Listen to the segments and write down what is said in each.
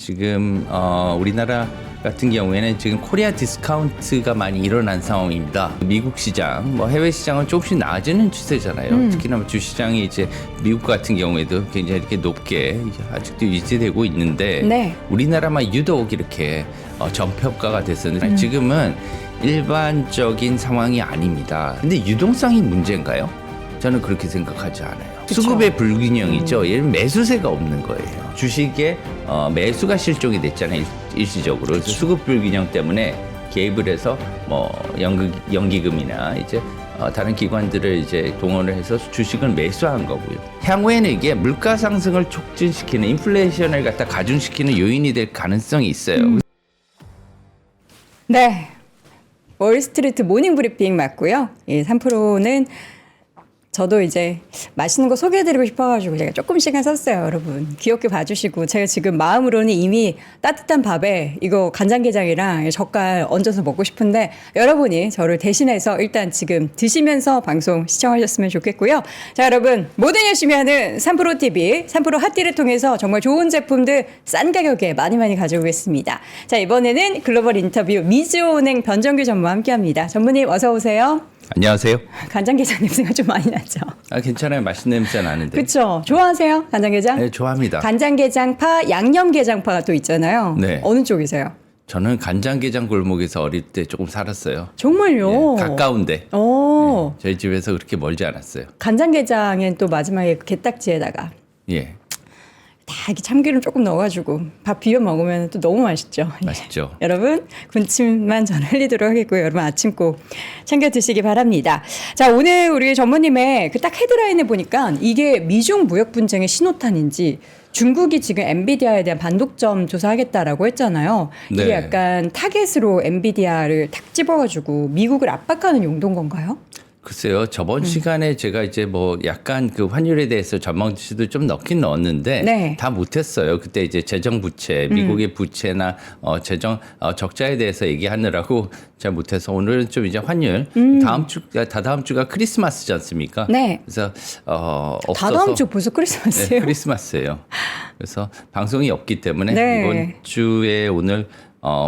지금 우리나라 같은 경우에는 지금 코리아 디스카운트가 많이 일어난 상황입니다. 미국 시장, 해외 시장은 조금씩 나아지는 추세잖아요. 특히나 주시장이 이제 미국 같은 경우에도 굉장히 이렇게 높게 이제 아직도 유지되고 있는데 네. 우리나라만 유독 이렇게 저평가가 됐었는데 지금은 일반적인 상황이 아닙니다. 근데 유동성이 문제인가요? 저는 그렇게 생각하지 않아요. 그쵸. 수급의 불균형이죠. 얘는 매수세가 없는 거예요. 주식에 매수가 실종이 됐잖아요. 일시적으로. 그래서 수급 불균형 때문에 개입을 해서 연기금이나 이제 다른 기관들을 이제 동원을 해서 주식을 매수한 거고요. 향후에는 이게 물가 상승을 촉진시키는 인플레이션을 갖다 가중시키는 요인이 될 가능성이 있어요. 네. 월스트리트 모닝 브리핑 맞고요. 이 3%는 저도 이제 맛있는 거 소개해드리고 싶어가지고 제가 조금 시간 썼어요, 여러분. 귀엽게 봐주시고 제가 지금 마음으로는 이미 따뜻한 밥에 이거 간장게장이랑 젓갈 얹어서 먹고 싶은데 여러분이 저를 대신해서 일단 지금 드시면서 방송 시청하셨으면 좋겠고요. 자, 여러분 뭐든 열심히 하는 3프로TV 3프로 핫딜을 통해서 정말 좋은 제품들 싼 가격에 많이 가져오겠습니다. 자, 이번에는 글로벌 인터뷰 미즈은행 변정규 전무와 함께합니다. 전무님 어서 오세요. 안녕하세요. 간장게장 냄새가 좀 많이 나죠? 괜찮아요. 맛있는 냄새 나는데. 그렇죠. 좋아하세요? 간장게장? 네, 좋아합니다. 간장게장파, 양념게장파가 또 있잖아요. 네. 어느 쪽이세요? 저는 간장게장 골목에서 어릴 때 조금 살았어요. 정말요? 예, 가까운데. 오. 저희 집에서 그렇게 멀지 않았어요. 간장게장엔 또 마지막에 그 게딱지에다가 예, 다 이렇게 참기름 조금 넣어가지고 밥 비벼 먹으면 또 너무 맛있죠. 예. 맛있죠. 여러분 군침만 전 흘리도록 하겠고요. 여러분 아침 꼭 챙겨 드시기 바랍니다. 자, 오늘 우리 전무님의 그 딱 헤드라인에 보니까 이게 미중 무역 분쟁의 신호탄인지 중국이 지금 엔비디아에 대한 반독점 조사하겠다라고 했잖아요. 이게 네. 약간 타겟으로 엔비디아를 탁 집어가지고 미국을 압박하는 용도인 건가요? 글쎄요. 저번 시간에 제가 이제 약간 그 환율에 대해서 전망치도 좀 넣긴 넣었는데 네. 다 못했어요. 그때 이제 재정 부채, 미국의 부채나 재정 적자에 대해서 얘기하느라고 잘 못해서 오늘은 좀 이제 환율 다다음 주가 크리스마스지 않습니까? 네. 그래서 없어서 다다음 주 벌써 네, 크리스마스예요. 크리스마스예요. 그래서 방송이 없기 때문에 네. 이번 주에 오늘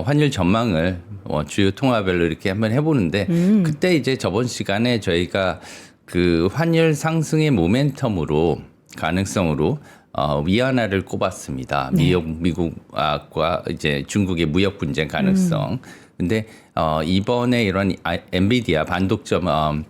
환율 전망을 주요 통화별로 이렇게 한번 해보는데 그때 이제 저번 시간에 저희가 그 환율 상승의 모멘텀으로 가능성으로 위안화를 꼽았습니다. 네. 미국과 이제 중국의 무역 분쟁 가능성. 근데 이번에 이런 엔비디아 반독점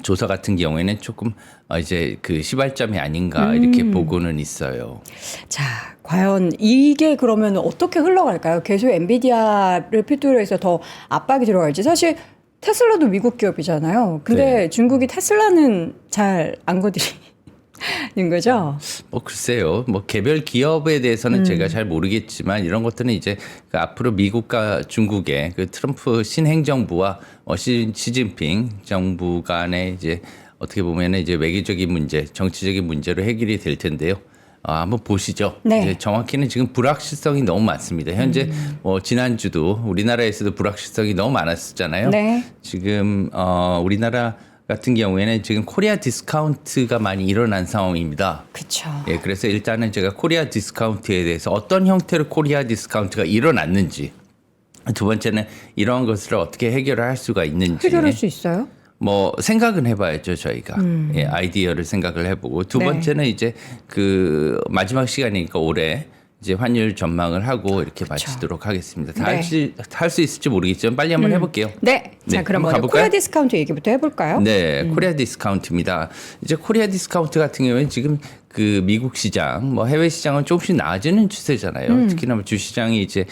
조사 같은 경우에는 조금 이제 그 시발점이 아닌가 이렇게 보고는 있어요. 자, 과연 이게 그러면 어떻게 흘러갈까요? 계속 엔비디아를 필두로 해서 더 압박이 들어갈지. 사실 테슬라도 미국 기업이잖아요. 근데 네. 중국이 테슬라는 잘 안 건드리는 거죠? 글쎄요. 개별 기업에 대해서는 제가 잘 모르겠지만 이런 것들은 이제 그 앞으로 미국과 중국의 그 트럼프 신행정부와 시진핑 정부 간의 이제 어떻게 보면은 이제 외교적인 문제, 정치적인 문제로 해결이 될 텐데요. 한번 보시죠. 네. 이제 정확히는 지금 불확실성이 너무 많습니다. 현재 지난주도 우리나라에서도 불확실성이 너무 많았었잖아요. 네. 지금 우리나라 같은 경우에는 지금 코리아 디스카운트가 많이 일어난 상황입니다. 그렇죠. 예, 그래서 일단은 제가 코리아 디스카운트에 대해서 어떤 형태로 코리아 디스카운트가 일어났는지, 두 번째는 이러한 것을 어떻게 해결을 할 수가 있는지 해결할 수 있어요? 생각은 해봐야죠 저희가. 예, 아이디어를 생각을 해보고 두 네. 번째는 이제 그 마지막 시간이니까 올해 이제 환율 전망을 하고 이렇게 마치도록 하겠습니다. 다 네. 할 수 있을지 모르겠지만 빨리 한번 해볼게요. 네. 자, 네, 그럼 한번 먼저 가볼까요? 코리아 디스카운트 얘기부터 해볼까요? 네, 코리아 디스카운트입니다. 이제 코리아 디스카운트 같은 경우에는 지금 그 미국 시장, 해외 시장은 조금씩 나아지는 추세잖아요. 특히나 주시장이 이제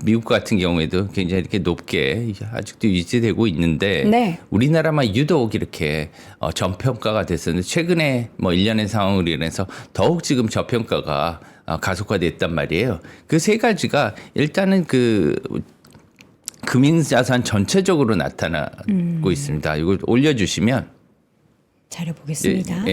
미국 같은 경우에도 굉장히 이렇게 높게 아직도 유지되고 있는데 네. 우리나라만 유독 이렇게 저평가가 됐었는데 최근에 일련의 상황으로 인해서 더욱 지금 저평가가 가속화됐단 말이에요. 그 세 가지가 일단은 그 금융자산 전체적으로 나타나고 있습니다. 이걸 올려주시면 잘해보겠습니다.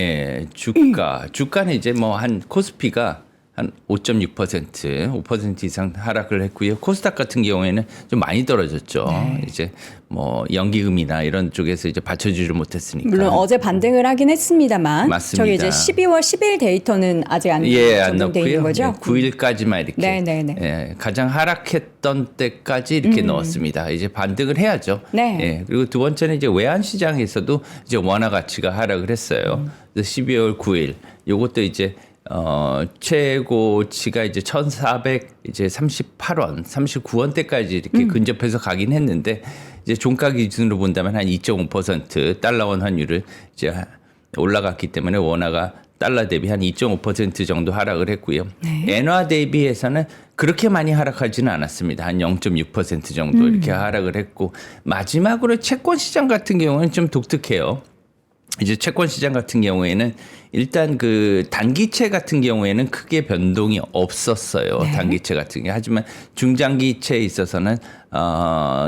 주가는 이제 한 코스피가 한 5.6%, 5% 이상 하락을 했고요. 코스닥 같은 경우에는 좀 많이 떨어졌죠. 이제 뭐 연기금이나 이런 쪽에서 이제 받쳐주지 못했으니까. 물론 어제 반등을 하긴 했습니다만 맞습니다. 저기 이제 12월 10일 데이터는 아직 안 안 적용돼 있는 넣고요. 거죠? 9일까지만 이렇게 네네네. 예, 가장 하락했던 때까지 이렇게 넣었습니다. 이제 반등을 해야죠. 네. 예, 그리고 두 번째는 이제 외환 시장에서도 이제 원화 가치가 하락을 했어요. 그래서 12월 9일 요것도 이제 최고치가 이제 1,438원, 39원대까지 이렇게 근접해서 가긴 했는데 이제 종가 기준으로 본다면 한 2.5% 달러원 환율을 이제 올라갔기 때문에 원화가 달러 대비 한 2.5% 정도 하락을 했고요. 엔화 대비해서는 그렇게 많이 하락하지는 않았습니다. 한 0.6% 정도 이렇게 하락을 했고 마지막으로 채권 시장 같은 경우는 좀 독특해요. 이제 채권 시장 같은 경우에는 일단 그 단기채 같은 경우에는 크게 변동이 없었어요. 단기채 같은 게. 하지만 중장기채에 있어서는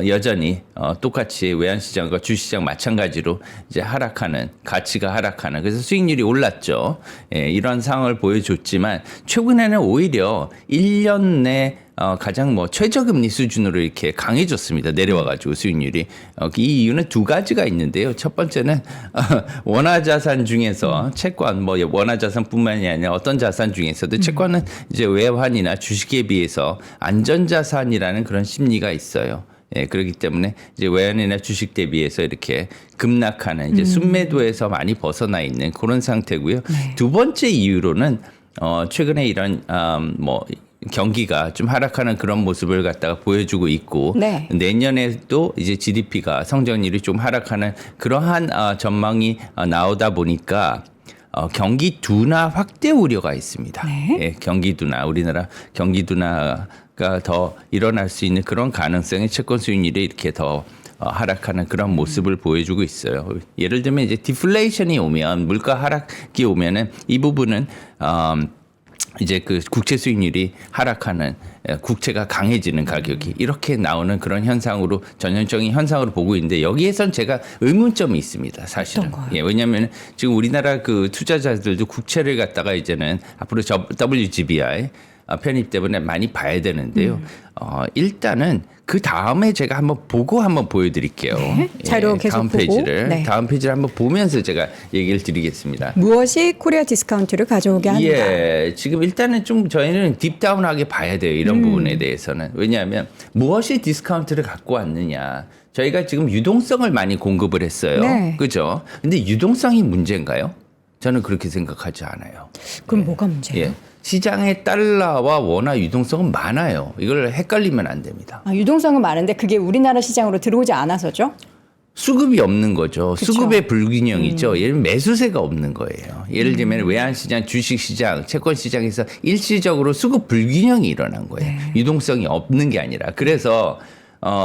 여전히 똑같이 외환 시장과 주식 시장 마찬가지로 이제 하락하는 가치가 하락하는 그래서 수익률이 올랐죠. 예, 이런 상황을 보여줬지만 최근에는 오히려 1년 내 가장 뭐 최저금리 수준으로 이렇게 강해졌습니다. 내려와가지고 수익률이. 이 이유는 두 가지가 있는데요. 첫 번째는 원화자산 중에서 채권, 뭐 원화자산뿐만이 아니라 어떤 자산 중에서도 채권은 이제 외환이나 주식에 비해서 안전자산이라는 그런 심리가 있어요. 예, 그렇기 때문에 이제 외환이나 주식 대비해서 이렇게 급락하는 이제 순매도에서 많이 벗어나 있는 그런 상태고요. 두 번째 이유로는 최근에 이런 뭐 경기가 좀 하락하는 그런 모습을 갖다가 보여주고 있고 내년에도 이제 GDP가 성장률이 좀 하락하는 그러한 전망이 나오다 보니까 경기 둔화 확대 우려가 있습니다. 예, 경기 둔화 우리나라 경기 둔화가 더 일어날 수 있는 그런 가능성이 채권 수익률이 이렇게 더 하락하는 그런 모습을 보여주고 있어요. 예를 들면 이제 디플레이션이 오면 물가 하락이 오면은 이 부분은 이제 그 국채 수익률이 하락하는 국채가 강해지는 가격이 이렇게 나오는 그런 현상으로 전형적인 현상으로 보고 있는데 여기에선 제가 의문점이 있습니다. 사실은. 예, 왜냐하면 지금 우리나라 그 투자자들도 국채를 갖다가 이제는 앞으로 WGBI 편입 때문에 많이 봐야 되는데요. 일단은 그 다음에 제가 한번 보고 한번 보여드릴게요. 자료 예, 계속 다음 보고. 페이지를 다음 페이지를 한번 보면서 제가 얘기를 드리겠습니다. 무엇이 코리아 디스카운트를 가져오게 한다. 예, 지금 일단은 좀 저희는 딥다운하게 봐야 돼요. 이런 부분에 대해서는. 왜냐하면 무엇이 디스카운트를 갖고 왔느냐. 저희가 지금 유동성을 많이 공급을 했어요. 그죠? 근데 유동성이 문제인가요? 저는 그렇게 생각하지 않아요. 그럼 뭐가 문제예요? 예. 시장에 달러와 원화 유동성은 많아요. 이걸 헷갈리면 안 됩니다. 유동성은 많은데 그게 우리나라 시장으로 들어오지 않아서죠? 수급이 없는 거죠. 그쵸. 수급의 불균형이죠. 예를 들면 매수세가 없는 거예요. 예를 들면 외환시장, 주식시장, 채권시장에서 일시적으로 수급 불균형이 일어난 거예요. 유동성이 없는 게 아니라. 그래서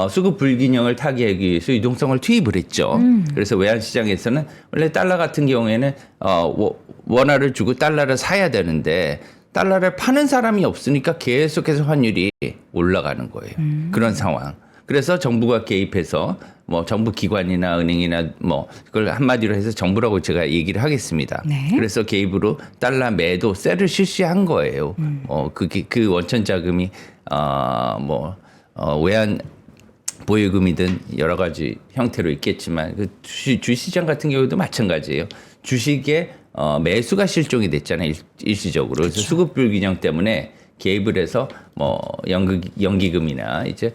수급 불균형을 타개하기 위해서 유동성을 투입을 했죠. 그래서 외환시장에서는 원래 달러 같은 경우에는 원화를 주고 달러를 사야 되는데 달러를 파는 사람이 없으니까 계속해서 환율이 올라가는 거예요. 그런 상황. 그래서 정부가 개입해서 뭐 정부 기관이나 은행이나 뭐 그걸 한마디로 해서 정부라고 제가 얘기를 하겠습니다. 그래서 개입으로 달러 매도 셀을 실시한 거예요. 그 원천 자금이 외환 보유금이든 여러 가지 형태로 있겠지만 그 주시장 같은 경우도 마찬가지예요. 주식에 매수가 실종이 됐잖아요. 일시적으로. 그래서 수급 불균형 때문에 개입을 해서 뭐 연기금이나 이제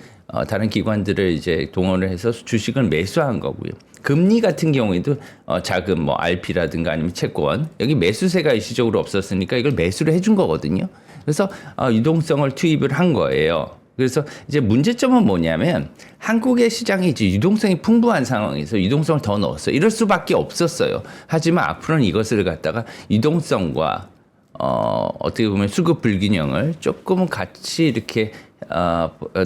다른 기관들을 이제 동원을 해서 주식을 매수한 거고요. 금리 같은 경우에도 자금 뭐 RP라든가 아니면 채권 여기 매수세가 일시적으로 없었으니까 이걸 매수를 해준 거거든요. 그래서 유동성을 투입을 한 거예요. 그래서 이제 문제점은 뭐냐면 한국의 시장이 이제 유동성이 풍부한 상황에서 유동성을 더 넣었어요. 이럴 수밖에 없었어요. 하지만 앞으로는 이것을 갖다가 유동성과 어떻게 보면 수급 불균형을 조금은 같이 이렇게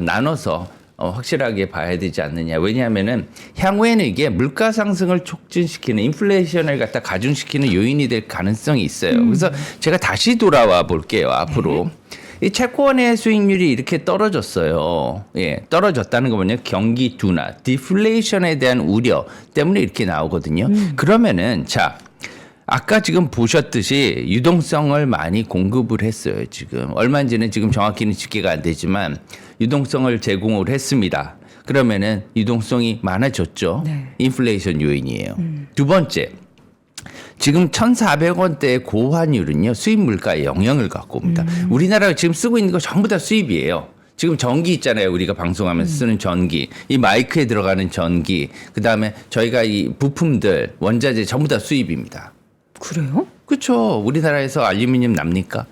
나눠서 확실하게 봐야 되지 않느냐. 왜냐하면은 향후에는 이게 물가 상승을 촉진시키는 인플레이션을 갖다 가중시키는 요인이 될 가능성이 있어요. 그래서 제가 다시 돌아와 볼게요. 앞으로. 이 채권의 수익률이 이렇게 떨어졌어요. 예, 떨어졌다는 거 뭐냐? 경기 둔화, 디플레이션에 대한 우려 때문에 이렇게 나오거든요. 그러면은 자, 아까 지금 보셨듯이 유동성을 많이 공급을 했어요. 지금 얼마인지는 지금 정확히는 집계가 안 되지만 유동성을 제공을 했습니다. 그러면은 유동성이 많아졌죠. 네. 인플레이션 요인이에요. 두 번째, 지금 1,400원대의 고환율은요 수입 물가에 영향을 갖고 옵니다. 우리나라가 지금 쓰고 있는 거 전부 다 수입이에요. 지금 전기 있잖아요. 우리가 방송하면서 쓰는 전기, 이 마이크에 들어가는 전기, 그 다음에 저희가 이 부품들, 원자재 전부 다 수입입니다. 그래요? 그렇죠. 우리나라에서 알루미늄 납니까?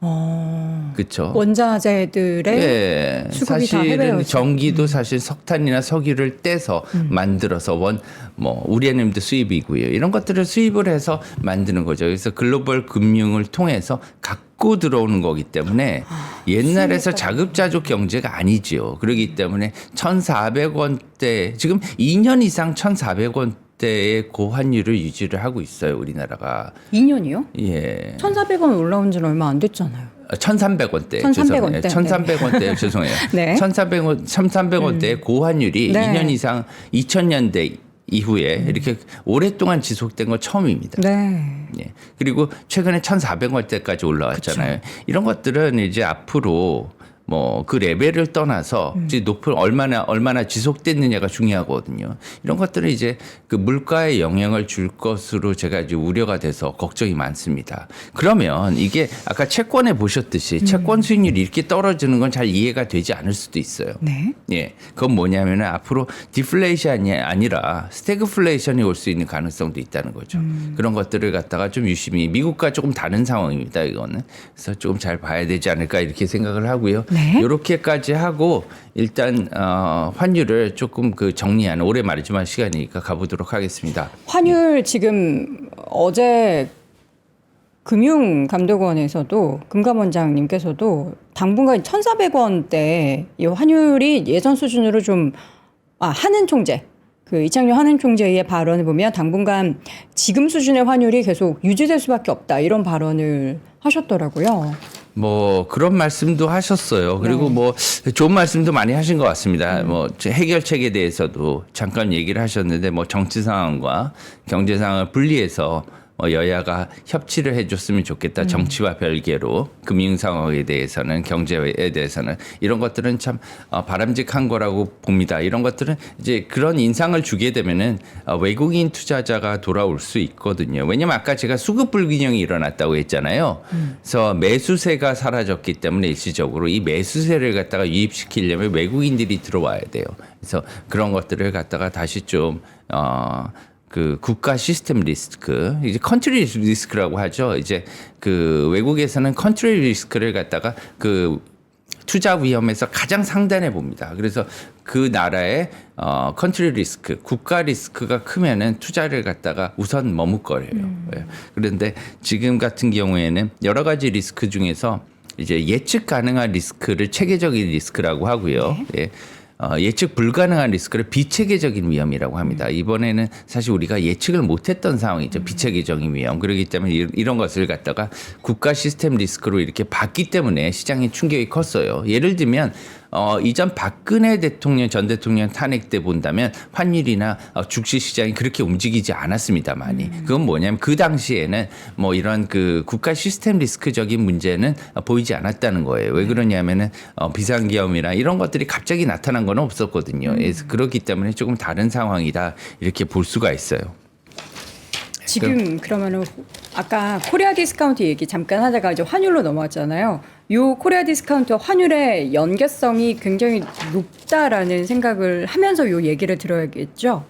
어. 그렇죠. 원자재들의 예, 수급이 다 사실은 해외여서. 전기도 사실 석탄이나 석유를 떼서 만들어서 우리님도 수입이고요. 이런 것들을 수입을 해서 만드는 거죠. 그래서 글로벌 금융을 통해서 갖고 들어오는 거기 때문에 옛날에서 자급자족 경제가 아니죠. 그렇기 때문에 1,400원대 지금 2년 이상 1,400원대의 고환율을 유지를 하고 있어요. 우리나라가. 2년이요? 예. 1,400원 올라온 지는 얼마 안 됐잖아요. 1,300원대. 1,300원대. 1,300원대. 죄송해요. 네. 1,300원대 고환율이 네. 2년 이상 2000년대 이후에 이렇게 오랫동안 지속된 건 처음입니다. 네. 예. 그리고 최근에 1,400원대까지 올라왔잖아요. 이런 것들은 이제 앞으로 그 레벨을 떠나서 이제 얼마나 지속됐느냐가 중요하거든요. 이런 것들은 이제 그 물가에 영향을 줄 것으로 제가 이제 우려가 돼서 걱정이 많습니다. 그러면 이게 아까 채권에 보셨듯이 채권 수익률이 이렇게 떨어지는 건 잘 이해가 되지 않을 수도 있어요. 네. 예. 그건 뭐냐면은 앞으로 디플레이션이 아니라 스태그플레이션이 올 수 있는 가능성도 있다는 거죠. 그런 것들을 갖다가 좀 유심히 미국과 조금 다른 상황입니다. 이거는. 그래서 조금 잘 봐야 되지 않을까 이렇게 생각을 하고요. 네. 이렇게까지 하고 일단 환율을 조금 정리하는 올해 마지막 시간이니까 가보도록 하겠습니다. 환율 지금 어제 금융감독원에서도 금감원장님께서도 당분간 1,400원대 이 환율이 예전 수준으로 좀 하는 총재 이창용 하는 총재의 발언을 보면 당분간 지금 수준의 환율이 계속 유지될 수밖에 없다 이런 발언을 하셨더라고요. 그런 말씀도 하셨어요. 그리고 좋은 말씀도 많이 하신 것 같습니다. 해결책에 대해서도 잠깐 얘기를 하셨는데 정치 상황과 경제 상황을 분리해서 여야가 협치를 해줬으면 좋겠다. 정치와 별개로 금융 상황에 대해서는 경제에 대해서는 이런 것들은 참 바람직한 거라고 봅니다. 이런 것들은 이제 그런 인상을 주게 되면은 외국인 투자자가 돌아올 수 있거든요. 왜냐면 아까 제가 수급 불균형이 일어났다고 했잖아요. 그래서 매수세가 사라졌기 때문에 일시적으로 이 매수세를 갖다가 유입시키려면 외국인들이 들어와야 돼요. 그래서 그런 것들을 갖다가 다시 좀 국가 시스템 리스크, 이제 컨트리 리스크라고 하죠. 이제 외국에서는 컨트리 리스크를 갖다가 투자 위험에서 가장 상단에 봅니다. 그래서 그 나라의 컨트리 리스크, 국가 리스크가 크면은 투자를 갖다가 우선 머뭇거려요. 그런데 지금 같은 경우에는 여러 가지 리스크 중에서 이제 예측 가능한 리스크를 체계적인 리스크라고 하고요. 예. 예측 불가능한 리스크를 비체계적인 위험이라고 합니다. 이번에는 사실 우리가 예측을 못했던 상황이죠. 비체계적인 위험. 그렇기 때문에 이런 것을 갖다가 국가 시스템 리스크로 이렇게 봤기 때문에 시장의 충격이 컸어요. 예를 들면 이전 박근혜 전 대통령 탄핵 때 본다면 환율이나 주식 시장이 그렇게 움직이지 않았습니다. 많이. 그건 뭐냐면 그 당시에는 이런 국가 시스템 리스크적인 문제는 보이지 않았다는 거예요. 왜 그러냐면은 비상계엄이나 이런 것들이 갑자기 나타난 건 없었거든요. 그래서 그렇기 때문에 조금 다른 상황이다 이렇게 볼 수가 있어요. 지금 그러면은 아까 코리아 디스카운트 얘기 잠깐 하다가 이제 환율로 넘어왔잖아요. 요 코리아 디스카운트 환율의 연계성이 굉장히 높다라는 생각을 하면서 요 얘기를 들어야겠죠.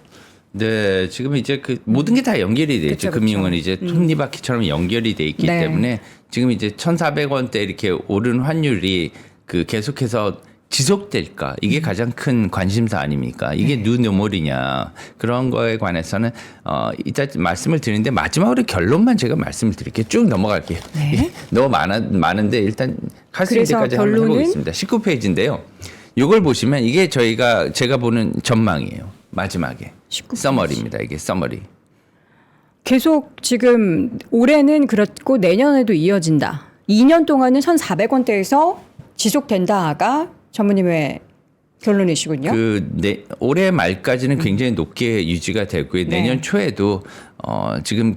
네, 지금 이제 모든 게 다 연결이 돼 있죠. 그쵸. 금융은 이제 톱니바퀴처럼 연결이 돼 있기 네. 때문에 지금 이제 1,400원대 이렇게 오른 환율이 계속해서 지속될까? 이게 가장 큰 관심사 아닙니까? 이게 뉴노멀이냐? 그런 거에 관해서는 이따 말씀을 드리는데 마지막으로 결론만 제가 말씀을 드릴게요. 쭉 넘어갈게요. 네. 너무 많은데 일단 할 수 있는 그래서 데까지 한번 결론은? 해보겠습니다. 19페이지인데요. 이걸 보시면 이게 제가 보는 전망이에요. 마지막에 19페이지. 서머리입니다. 이게 서머리. 계속 지금 올해는 그렇고 내년에도 이어진다. 2년 동안은 1,400원대에서 지속된다가 전무님의 결론이시군요. 올해 말까지는 굉장히 높게 유지가 되고요. 네. 내년 초에도 지금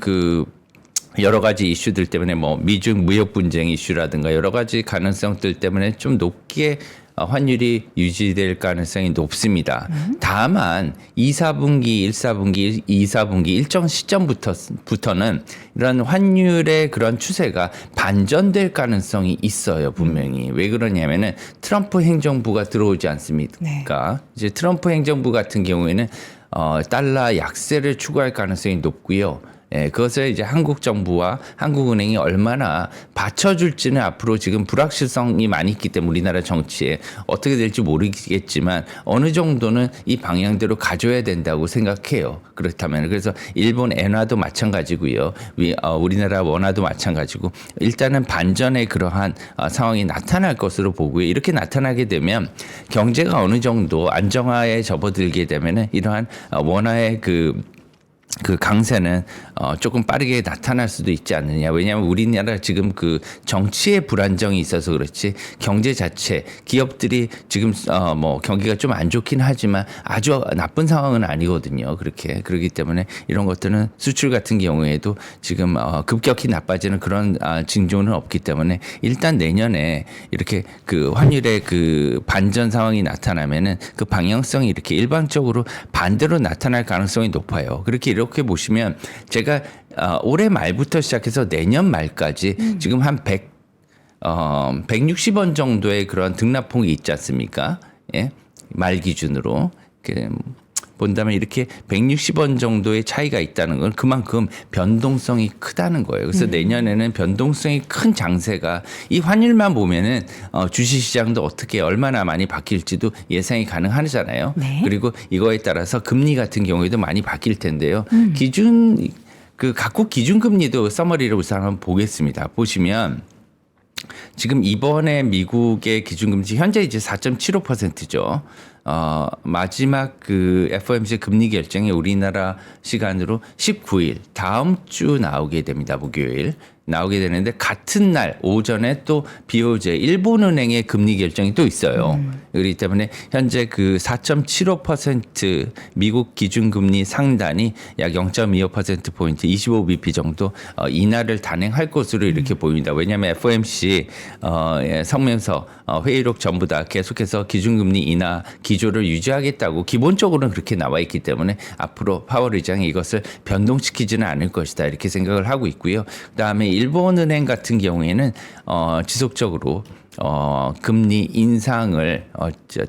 여러 가지 이슈들 때문에 뭐 미중 무역 분쟁 이슈라든가 여러 가지 가능성들 때문에 좀 높게 환율이 유지될 가능성이 높습니다. 다만 2, 4분기, 1, 4분기, 2, 4분기 일정 시점부터는 이런 환율의 그런 추세가 반전될 가능성이 있어요, 분명히. 왜 그러냐면은 트럼프 행정부가 들어오지 않습니까? 네. 이제 트럼프 행정부 같은 경우에는 달러 약세를 추구할 가능성이 높고요. 예, 그것을 이제 한국 정부와 한국은행이 얼마나 받쳐줄지는 앞으로 지금 불확실성이 많이 있기 때문에 우리나라 정치에 어떻게 될지 모르겠지만 어느 정도는 이 방향대로 가져야 된다고 생각해요. 그렇다면 그래서 일본 엔화도 마찬가지고요. 우리나라 원화도 마찬가지고 일단은 반전의 그러한 상황이 나타날 것으로 보고요. 이렇게 나타나게 되면 경제가 어느 정도 안정화에 접어들게 되면은 이러한 원화의 그 강세는 조금 빠르게 나타날 수도 있지 않느냐. 왜냐하면 우리나라 지금 그 정치의 불안정이 있어서 그렇지 경제 자체 기업들이 지금 뭐 경기가 좀 안 좋긴 하지만 아주 나쁜 상황은 아니거든요. 그렇기 때문에 이런 것들은 수출 같은 경우에도 지금 급격히 나빠지는 그런 징조는 없기 때문에 일단 내년에 이렇게 그 환율의 그 반전 상황이 나타나면은 그 방향성이 이렇게 일방적으로 반대로 나타날 가능성이 높아요. 이렇게 보시면 제가 올해 말부터 시작해서 내년 말까지 지금 한 160원 정도의 그런 등락폭이 있지 않습니까? 예? 말 기준으로. 본다면 이렇게 160원 정도의 차이가 있다는 건 그만큼 변동성이 크다는 거예요. 그래서 내년에는 변동성이 큰 장세가 이 환율만 보면은 주식시장도 어떻게 얼마나 많이 바뀔지도 예상이 가능하잖아요. 네. 그리고 이거에 따라서 금리 같은 경우에도 많이 바뀔 텐데요. 각국 기준금리도 서머리를 우선 한번 보겠습니다. 보시면 지금 이번에 미국의 기준금리 현재 이제 4.75%죠. 마지막 그 FOMC 금리 결정이 우리나라 시간으로 19일 다음 주 나오게 됩니다. 목요일 나오게 되는데 같은 날 오전에 또 BOJ 일본은행의 금리 결정이 또 있어요. 그렇기 때문에 현재 그 4.75% 미국 기준금리 상단이 약 0.25%포인트 25bp 정도 인하를 단행할 것으로 이렇게 보입니다. 왜냐하면 FOMC 성명서 회의록 전부 다 계속해서 기준금리 인하 기조를 유지하겠다고 기본적으로는 그렇게 나와 있기 때문에 앞으로 파월 의장이 이것을 변동시키지는 않을 것이다 이렇게 생각을 하고 있고요. 그다음에 일본은행 같은 경우에는 지속적으로 금리 인상을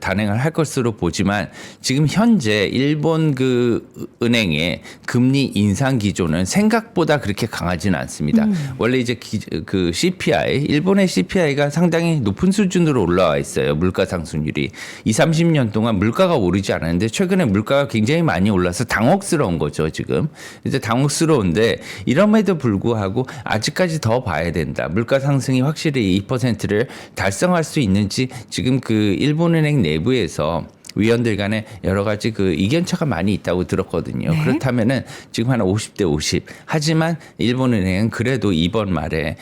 단행을 할 것으로 보지만 지금 현재 일본 그 은행의 금리 인상 기조는 생각보다 그렇게 강하지는 않습니다. 원래 이제 그 CPI 일본의 CPI가 상당히 높은 수준으로 올라와 있어요. 물가 상승률이 20-30년 동안 물가가 오르지 않았는데 최근에 물가가 굉장히 많이 올라서 당혹스러운 거죠. 지금 이제 당혹스러운데 이럼에도 불구하고 아직까지 더 봐야 된다. 물가 상승이 확실히 2%를 달성할 수 있는지 지금 그 일본은행 내부에서 위원들 간에 여러 가지 그 이견차가 많이 있다고 들었거든요. 네. 그렇다면은 지금 한 50대 50. 하지만 일본은행은 그래도 이번 말에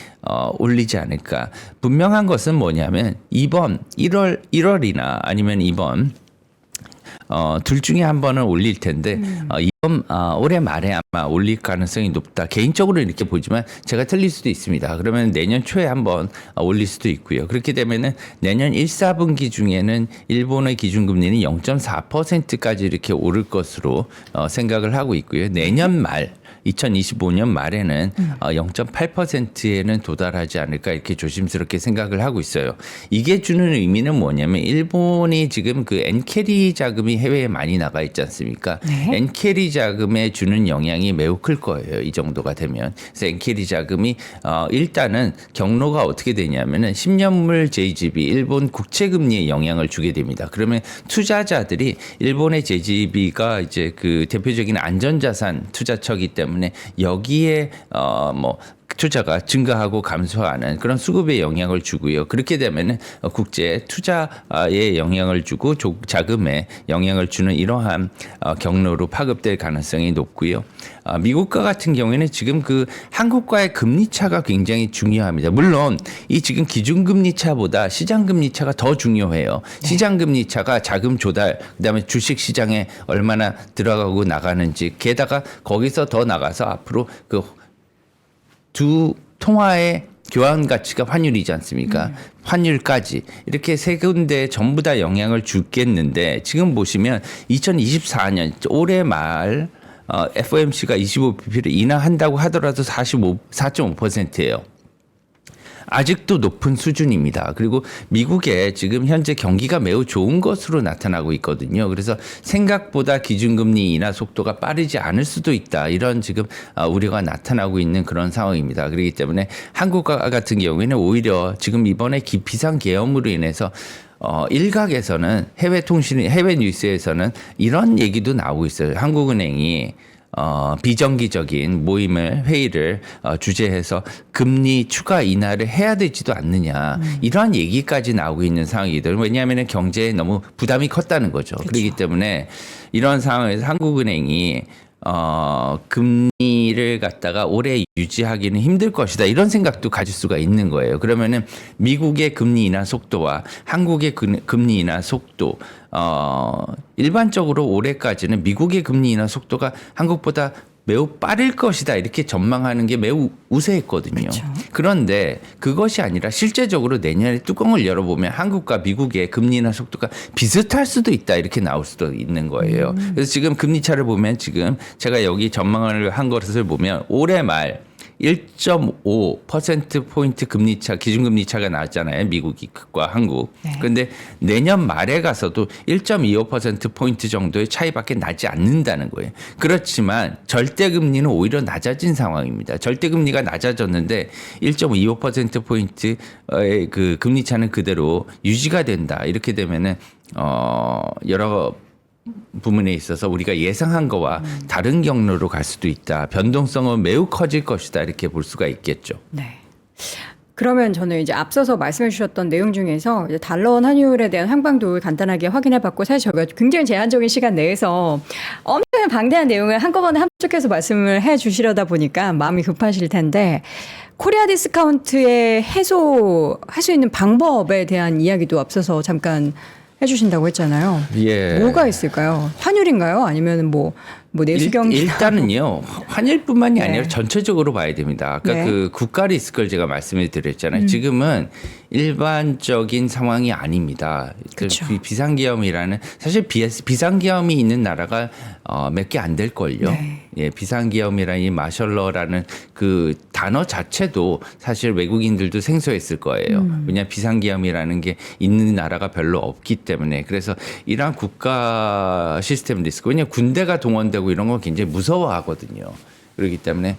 올리지 않을까. 분명한 것은 뭐냐면 이번 1월이나 아니면 이번 둘 중에 한 번은 올릴 텐데 이번 올해 말에 아마 올릴 가능성이 높다. 개인적으로 이렇게 보지만 제가 틀릴 수도 있습니다. 그러면 내년 초에 한번 올릴 수도 있고요. 그렇게 되면은 내년 1, 4분기 중에는 일본의 기준금리는 0.4%까지 이렇게 오를 것으로 생각을 하고 있고요. 내년 말 2025년 말에는 0.8%에는 도달하지 않을까 이렇게 조심스럽게 생각을 하고 있어요. 이게 주는 의미는 뭐냐면 일본이 지금 그 엔캐리 자금이 해외에 많이 나가 있지 않습니까? 네. 엔캐리 자금에 주는 영향이 매우 클 거예요. 이 정도가 되면. 그래서 엔캐리 자금이 일단은 경로가 어떻게 되냐면은 10년물 JGB 일본 국채 금리에 영향을 주게 됩니다. 그러면 투자자들이 일본의 JGB가 이제 그 대표적인 안전자산 투자처이기 때문에 여기에 투자가 증가하고 감소하는 그런 수급에 영향을 주고요. 그렇게 되면은 국제 투자에 영향을 주고 자금에 영향을 주는 이러한 경로로 파급될 가능성이 높고요. 미국과 같은 경우에는 지금 그 한국과의 금리 차가 굉장히 중요합니다. 물론 이 지금 기준금리 차보다 시장금리 차가 더 중요해요. 시장금리 차가 자금 조달, 그다음에 주식 시장에 얼마나 들어가고 나가는지, 게다가 거기서 더 나가서 앞으로 그 두 통화의 교환 가치가 환율이지 않습니까? 환율까지 이렇게 세 군데 전부 다 영향을 주겠는데 지금 보시면 2024년 올해 말 FOMC가 25bp를 인하한다고 하더라도 4.5%예요. 아직도 높은 수준입니다. 그리고 미국의 지금 현재 경기가 매우 좋은 것으로 나타나고 있거든요. 그래서 생각보다 기준금리 인하 속도가 빠르지 않을 수도 있다. 이런 지금 우려가 나타나고 있는 그런 상황입니다. 그렇기 때문에 한국과 같은 경우에는 오히려 지금 이번에 비상 계엄으로 인해서 일각에서는 해외 뉴스에서는 이런 얘기도 나오고 있어요. 한국은행이 비정기적인 회의를 주재해서 금리 추가 인하를 해야 되지도 않느냐 이러한 얘기까지 나오고 있는 상황이들. 왜냐하면 경제에 너무 부담이 컸다는 거죠. 그렇죠. 그렇기 때문에 이런 상황에서 한국은행이 금리를 갖다가 오래 유지하기는 힘들 것이다. 이런 생각도 가질 수가 있는 거예요. 그러면은 미국의 금리 인하 속도와 한국의 금리 인하 속도, 일반적으로 올해까지는 미국의 금리 인하 속도가 한국보다 매우 빠를 것이다 이렇게 전망하는 게 매우 우세했거든요. 그렇죠. 그런데 그것이 아니라 실제적으로 내년에 뚜껑을 열어보면 한국과 미국의 금리 인하 속도가 비슷할 수도 있다 이렇게 나올 수도 있는 거예요. 그래서 지금 금리 차를 보면 지금 제가 여기 전망을 한 것을 보면 올해 말 1.5%포인트 금리차, 기준금리차가 나왔잖아요. 미국과 한국. 네. 그런데 내년 말에 가서도 1.25%포인트 정도의 차이밖에 나지 않는다는 거예요. 그렇지만 절대금리는 오히려 낮아진 상황입니다. 절대금리가 낮아졌는데 1.25%포인트의 그 금리차는 그대로 유지가 된다. 이렇게 되면은, 여러 부분에 있어서 우리가 예상한 거와 다른 경로로 갈 수도 있다. 변동성은 매우 커질 것이다. 이렇게 볼 수가 있겠죠. 네. 그러면 저는 이제 앞서서 말씀해 주셨던 내용 중에서 이제 달러원 환율에 대한 향방도를 간단하게 확인해 봤고, 사실 저희가 굉장히 제한적인 시간 내에서 엄청 방대한 내용을 한꺼번에 함축해서 말씀을 해 주시려다 보니까 마음이 급하실 텐데, 코리아 디스카운트의 해소할 수 있는 방법에 대한 이야기도 앞서서 잠깐 해주신다고 했잖아요. 예. 뭐가 있을까요? 환율인가요? 아니면 뭐 내수경 일단은요 환율뿐만이 네. 아니라 전체적으로 봐야 됩니다. 아까 네. 그 국가 리스크를 제가 말씀을 드렸잖아요. 지금은 일반적인 상황이 아닙니다. 그쵸. 비상계엄이라는 사실 비상계엄이 있는 나라가 몇 개 안 될 걸요. 네. 예, 비상계엄이라는 이 마셜러라는 그 단어 자체도 사실 외국인들도 생소했을 거예요. 왜냐하면 비상계엄이라는 게 있는 나라가 별로 없기 때문에. 그래서 이러한 국가 시스템 리스크, 왜냐하면 군대가 동원되고 이런 건 굉장히 무서워하거든요. 그렇기 때문에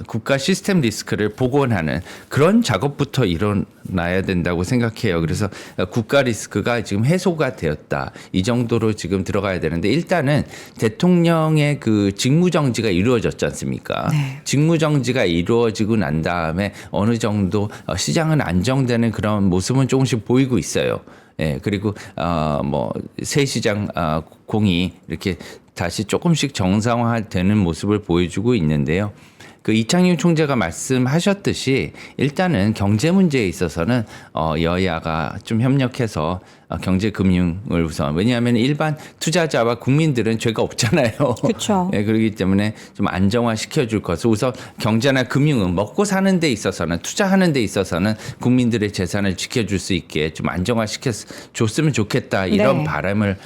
국가 시스템 리스크를 복원하는 그런 작업부터 일어나야 된다고 생각해요. 그래서 국가 리스크가 지금 해소가 되었다. 이 정도로 지금 들어가야 되는데, 일단은 대통령의 그 직무정지가 이루어졌지 않습니까? 네. 직무정지가 이루어지고 난 다음에 어느 정도 시장은 안정되는 그런 모습은 조금씩 보이고 있어요. 예, 그리고 새 시장 공이 이렇게 다시 조금씩 정상화되는 모습을 보여주고 있는데요. 그 이창용 총재가 말씀하셨듯이 일단은 경제 문제에 있어서는 여야가 좀 협력해서 경제 금융을 우선, 왜냐하면 일반 투자자와 국민들은 죄가 없잖아요. 그렇죠. 네, 그렇기 때문에 좀 안정화 시켜줄 것을, 우선 경제나 금융은 먹고 사는 데 있어서는, 투자하는 데 있어서는 국민들의 재산을 지켜줄 수 있게 좀 안정화 시켜줬으면 좋겠다, 이런 네. 바람을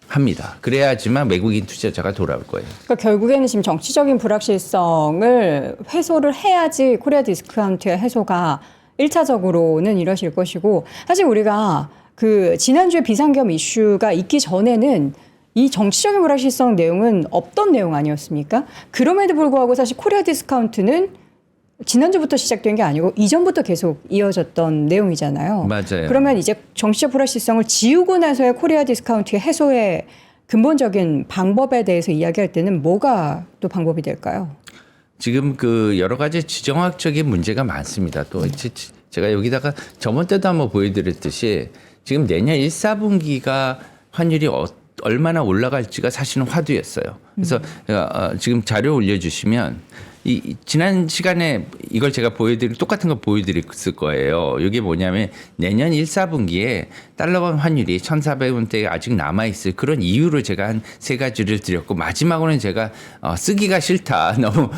합니다. 그래야지만 외국인 투자자가 돌아올 거예요. 그러니까 결국에는 지금 정치적인 불확실성을 해소를 해야지 코리아 디스카운트의 해소가 1차적으로는 이루어질 것이고, 사실 우리가 그 지난주에 비상계엄 이슈가 있기 전에는 이 정치적인 불확실성 내용은 없던 내용 아니었습니까? 그럼에도 불구하고 사실 코리아 디스카운트는 지난주부터 시작된 게 아니고 이전부터 계속 이어졌던 내용이잖아요. 맞아요. 그러면 이제 정치적 불확실성을 지우고 나서야 코리아 디스카운트의 해소의 근본적인 방법에 대해서 이야기할 때는 뭐가 또 방법이 될까요? 지금 그 여러 가지 지정학적인 문제가 많습니다. 또 제가 여기다가 저번 때도 한번 보여드렸듯이 지금 내년 1, 4분기가 환율이 얼마나 올라갈지가 사실은 화두였어요. 그래서 지금 자료 올려주시면 지난 시간에 이걸 제가 똑같은 거 보여드렸을 거예요. 이게 뭐냐면 내년 1, 4분기에 달러 환율이 1,400원대에 아직 남아있을 그런 이유를 제가 한 세 가지를 드렸고 마지막으로는 제가 쓰기가 싫다. 너무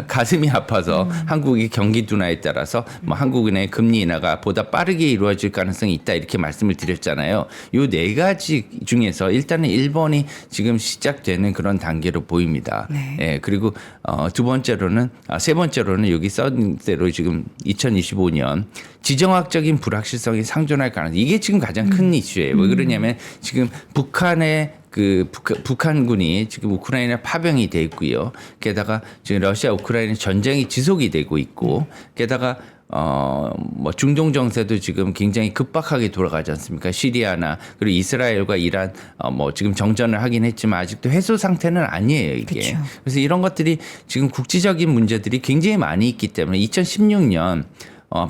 가슴이 아파서 한국의 경기 둔화에 따라서 뭐 한국은행의 금리 인하가 보다 빠르게 이루어질 가능성이 있다 이렇게 말씀을 드렸잖아요. 요 네 가지 중에서 일단은 1번이 지금 시작되는 그런 단계로 보입니다. 네. 예, 그리고 세 번째로는 여기 써진 대로 지금 2025년 지정학적인 불확실성이 상존할 가능성. 이게 지금 가장 큰 이슈예요. 왜 그러냐면 지금 북한군이 지금 우크라이나 파병이 돼 있고요. 게다가 지금 러시아 우크라이나 전쟁이 지속이 되고 있고, 게다가 뭐 중동 정세도 지금 굉장히 급박하게 돌아가지 않습니까? 시리아나 그리고 이스라엘과 이란 뭐 지금 정전을 하긴 했지만 아직도 해소 상태는 아니에요, 이게. 그쵸. 그래서 이런 것들이 지금 국지적인 문제들이 굉장히 많이 있기 때문에 2016년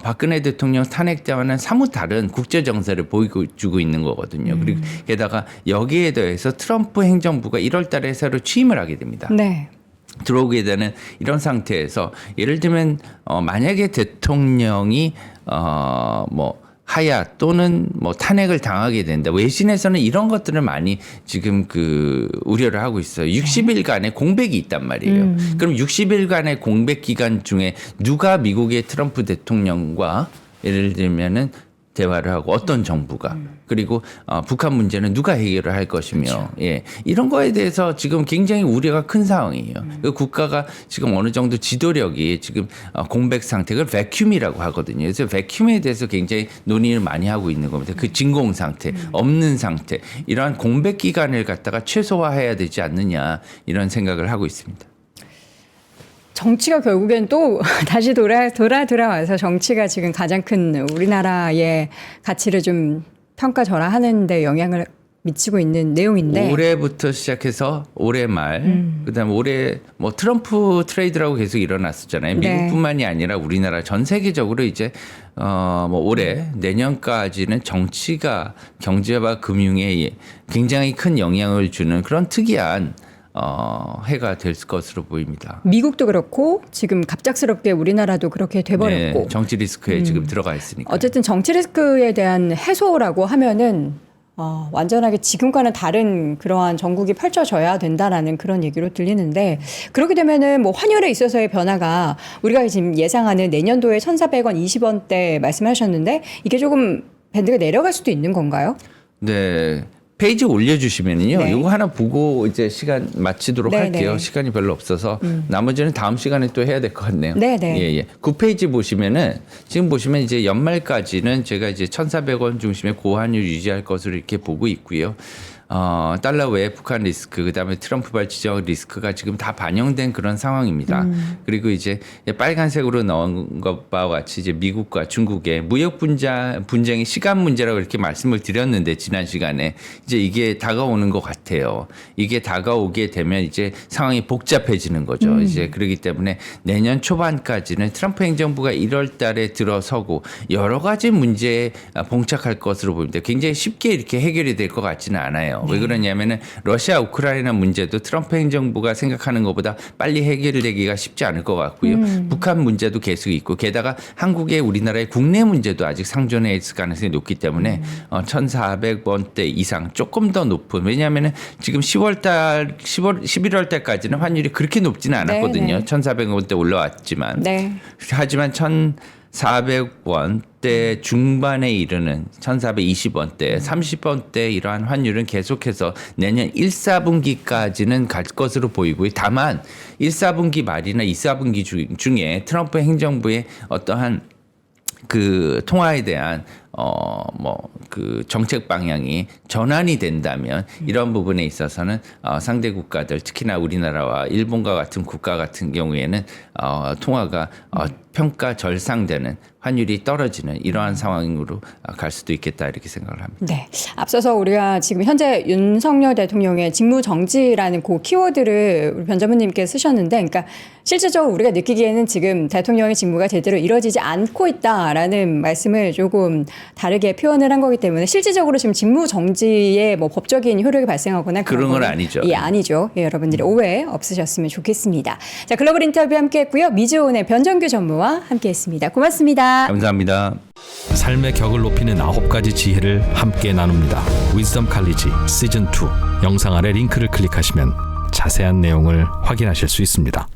박근혜 대통령 탄핵 때와는 사뭇 다른 국제 정세를 보여주고 있는 거거든요. 그리고 게다가 여기에 더해서 트럼프 행정부가 1월 달에 새로 취임을 하게 됩니다. 네. 들어오게 되는 이런 상태에서 예를 들면 만약에 대통령이 뭐 하야 또는 뭐 탄핵을 당하게 된다. 외신에서는 이런 것들을 많이 지금 우려를 하고 있어요. 60일간의 공백이 있단 말이에요. 그럼 60일간의 공백 기간 중에 누가 미국의 트럼프 대통령과 예를 들면은 대화를 하고 어떤 정부가 그리고 북한 문제는 누가 해결을 할 것이며 그렇죠. 예, 이런 거에 대해서 지금 굉장히 우려가 큰 상황이에요. 그 국가가 지금 어느 정도 지도력이 지금 공백 상태, 그걸 베큐움이라고 하거든요. 그래서 베큐움에 대해서 굉장히 논의를 많이 하고 있는 겁니다. 그 진공 상태, 없는 상태, 이러한 공백 기간을 갖다가 최소화해야 되지 않느냐 이런 생각을 하고 있습니다. 정치가 결국엔 또 다시 돌아와서 정치가 지금 가장 큰 우리나라의 가치를 좀 평가절하하는 데 영향을 미치고 있는 내용인데 올해부터 시작해서 올해 말 그다음에 올해 뭐 트럼프 트레이드라고 계속 일어났었잖아요. 네. 미국뿐만이 아니라 우리나라 전 세계적으로 이제 뭐 올해 내년까지는 정치가 경제와 금융에 굉장히 큰 영향을 주는 그런 특이한 해가 될 것으로 보입니다. 미국도 그렇고 지금 갑작스럽게 우리나라도 그렇게 돼버렸고 네, 정치 리스크에 지금 들어가 있으니까. 어쨌든 정치 리스크에 대한 해소라고 하면은 완전하게 지금과는 다른 그러한 전국이 펼쳐져야 된다라는 그런 얘기로 들리는데 그렇게 되면은 뭐 환율에 있어서의 변화가 우리가 지금 예상하는 내년도에 1,400원 20원대 말씀하셨는데 이게 조금 밴드가 내려갈 수도 있는 건가요? 네. 페이지 올려주시면요. 네. 이거 하나 보고 이제 시간 마치도록 네, 할게요. 네. 시간이 별로 없어서 나머지는 다음 시간에 또 해야 될 것 같네요. 네, 네. 예. 9페이지 보시면은 지금 보시면 이제 연말까지는 제가 이제 1,400원 중심의 고환율 유지할 것으로 이렇게 보고 있고요. 달러 외 북한 리스크, 그다음에 트럼프발 지정 리스크가 지금 다 반영된 그런 상황입니다. 그리고 이제 빨간색으로 넣은 것과 같이 이제 미국과 중국의 무역 분쟁의 시간 문제라고 이렇게 말씀을 드렸는데 지난 시간에 이제 이게 다가오는 것 같아요. 이게 다가오게 되면 이제 상황이 복잡해지는 거죠. 이제 그렇기 때문에 내년 초반까지는 트럼프 행정부가 1월 달에 들어서고 여러 가지 문제에 봉착할 것으로 보입니다. 굉장히 쉽게 이렇게 해결이 될 것 같지는 않아요. 왜 그러냐면은 러시아 우크라이나 문제도 트럼프 행정부가 생각하는 것보다 빨리 해결되기가 쉽지 않을 것 같고요. 북한 문제도 계속 있고 게다가 한국의 우리나라의 국내 문제도 아직 상존해 있을 가능성이 높기 때문에 1,400원대 이상 조금 더 높은, 왜냐하면은 지금 11월 달까지는 환율이 그렇게 높지는 않았거든요. 네. 1,400원대 올라왔지만 네. 하지만 1,400원대 중반에 이르는 1,420원대, 30원대 이러한 환율은 계속해서 내년 1, 4분기까지는 갈 것으로 보이고요. 다만 1, 4분기 말이나 2, 4분기 중에 트럼프 행정부의 어떠한 그 통화에 대한 정책 방향이 전환이 된다면 이런 부분에 있어서는 상대 국가들, 특히나 우리나라와 일본과 같은 국가 같은 경우에는 통화가 평가 절상되는, 환율이 떨어지는 이러한 상황으로 갈 수도 있겠다 이렇게 생각을 합니다. 네. 앞서서 우리가 지금 현재 윤석열 대통령의 직무 정지라는 그 키워드를 우리 변자문님께 쓰셨는데, 그러니까 실질적으로 우리가 느끼기에는 지금 대통령의 직무가 제대로 이루어지지 않고 있다라는 말씀을 조금 다르게 표현을 한 거기 때문에 실질적으로 지금 직무 정지에 뭐 법적인 효력이 발생하거나 그런 건 거는 아니죠. 예, 아니죠. 예, 여러분들이 오해 없으셨으면 좋겠습니다. 자, 글로벌 인터뷰 함께했고요. 미즈온의 변정규 전무와 함께했습니다. 고맙습니다. 감사합니다. 삶의 격을 높이는 9가지 지혜를 함께 나눕니다. 위즈덤 칼리지 시즌 2 영상 아래 링크를 클릭하시면 자세한 내용을 확인하실 수 있습니다.